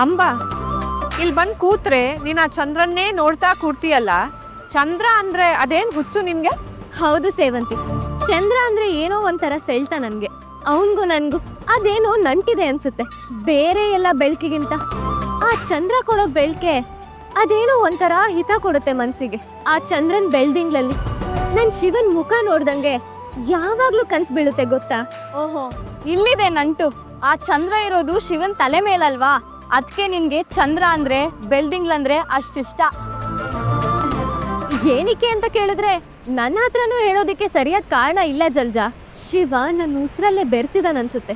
ಅಂಬಾ, ಇಲ್ಲಿ ಬಂದು ಕೂತ್ರೆ ನೀನು ಆ ಚಂದ್ರನ್ನೇ ನೋಡ್ತಾ ಕೂರ್ತೀಯಲ್ಲ. ಚಂದ್ರ ಅಂದ್ರೆ ಅದೇನ್ ಹುಚ್ಚು ನಿಮ್ಗೆ? ಹೌದು ಸೇವಂತಿ, ಚಂದ್ರ ಅಂದ್ರೆ ಏನೋ ಒಂಥರ ಸೆಳ್ತ ನನ್ಗೆ. ಅವನ್ಗೂ ನನ್ಗೂ ಅದೇನೋ ನಂಟಿದೆ ಅನ್ಸುತ್ತೆ. ಬೇರೆ ಎಲ್ಲ ಬೆಳಕಿಗಿಂತ ಆ ಚಂದ್ರ ಕೊಡೋ ಬೆಳಕೆ ಅದೇನೋ ಒಂಥರ ಹಿತ ಕೊಡುತ್ತೆ ಮನ್ಸಿಗೆ. ಆ ಚಂದ್ರನ್ ಬೆಳ್ದಿಂಗ್ಳಲ್ಲಿ ನನ್ ಶಿವನ್ ಮುಖ ನೋಡ್ದಂಗೆ ಯಾವಾಗ್ಲೂ ಕನ್ಸ್ ಬೀಳುತ್ತೆ ಗೊತ್ತಾ? ಓಹೋ, ಇಲ್ಲಿದೆ ನಂಟು. ಆ ಚಂದ್ರ ಇರೋದು ಶಿವನ್ ತಲೆ ಮೇಲಲ್ವಾ, ಅದಕ್ಕೆ ನಿನ್ಗೆ ಚಂದ್ರ ಅಂದ್ರೆ ಬೆಳ್ದಿಂಗ್ಳಂದ್ರೆ ಅಷ್ಟಿಷ್ಟ. ಏನಕ್ಕೆ ಅಂತ ಕೇಳಿದ್ರೆ ನನ್ನ ಹತ್ರನೂ ಹೇಳೋದಿಕ್ಕೆ ಸರಿಯಾದ ಕಾರಣ ಇಲ್ಲ ಜಲ್ಜಾ. ಶಿವ ನನ್ನ ಉಸಿರಲ್ಲೇ ಬೆರ್ತಿದ್ದಾನ ಅನ್ಸುತ್ತೆ.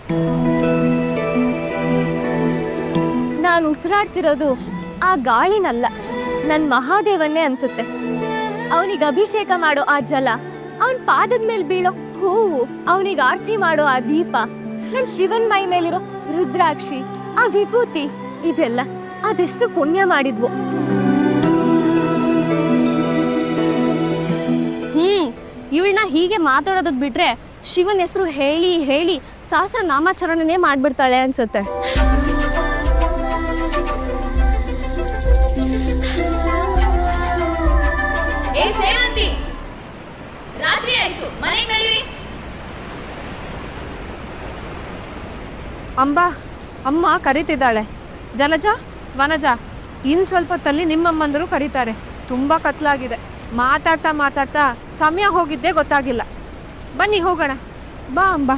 ನಾನು ಉಸಿರಾಡ್ತಿರೋದು ಆ ಗಾಳಿನಲ್ಲ, ನನ್ ಮಹಾದೇವನ್ನೇ ಅನ್ಸುತ್ತೆ. ಅವನಿಗೆ ಅಭಿಷೇಕ ಮಾಡೋ ಆ ಜಲ, ಅವನ್ ಪಾದದ ಮೇಲೆ ಬೀಳೋ ಹೂವು, ಅವನಿಗೆ ಆರತಿ ಮಾಡೋ ಆ ದೀಪ, ನನ್ ಶಿವನ್ ಮೈ ಮೇಲಿರೋ ರುದ್ರಾಕ್ಷಿ, ಆ ವಿಭೂತಿ, ಇದೆಲ್ಲ ಅದೆಷ್ಟು ಪುಣ್ಯ ಮಾಡಿದ್ವು. ಇವಳನ್ನ ಹೀಗೆ ಮಾತಾಡೋದಕ್ ಬಿಟ್ರೆ ಶಿವನ್ ಹೆಸರು ಹೇಳಿ ಹೇಳಿ ಸಹಸ್ರ ನಾಮಾಚರಣೆನೇ ಮಾಡ್ಬಿಡ್ತಾಳೆ ಅನ್ಸುತ್ತೆ. ರಾತ್ರಿ ಆಯ್ತು, ಮನೆಗೆ ನಡೀರಿ. ಅಂಬಾ, ಅಮ್ಮ ಕರೀತಿದ್ದಾಳೆ. ಜಲಜ, ವನಜ, ಇನ್ನು ಸ್ವಲ್ಪ ಹೊತ್ತಲ್ಲಿ ನಿಮ್ಮಮ್ಮಂದರು ಕರೀತಾರೆ. ತುಂಬ ಕತ್ಲಾಗಿದೆ. ಮಾತಾಡ್ತಾ ಮಾತಾಡ್ತಾ ಸಮಯ ಹೋಗಿದ್ದೇ ಗೊತ್ತಾಗಿಲ್ಲ. ಬನ್ನಿ ಹೋಗೋಣ. ಬಾ ಅಂಬಾ.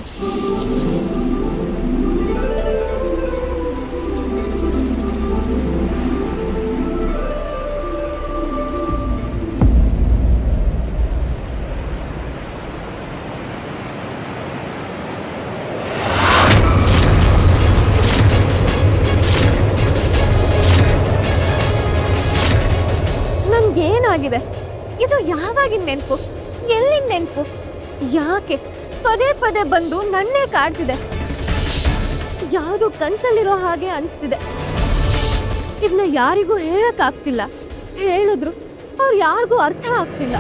ನನ್ಗೇನಾಗಿದೆ? ಇದು ಯಾವಾಗಿನ ನೆನಪು? ಎಲ್ಲಿನ ನೆನಪು? ಯಾಕೆ ಪದೇ ಪದೇ ಬಂದು ನನ್ನೇ ಕಾಡ್ತಿದೆ? ಯಾವುದು ಕನ್ಸಲ್ಲಿರೋ ಹಾಗೆ ಅನಿಸ್ತಿದೆ. ಇದನ್ನ ಯಾರಿಗೂ ಹೇಳಕ್ಕಾಗ್ತಿಲ್ಲ. ಹೇಳಿದ್ರು ಅವ್ರು ಯಾರಿಗೂ ಅರ್ಥ ಆಗ್ತಿಲ್ಲ.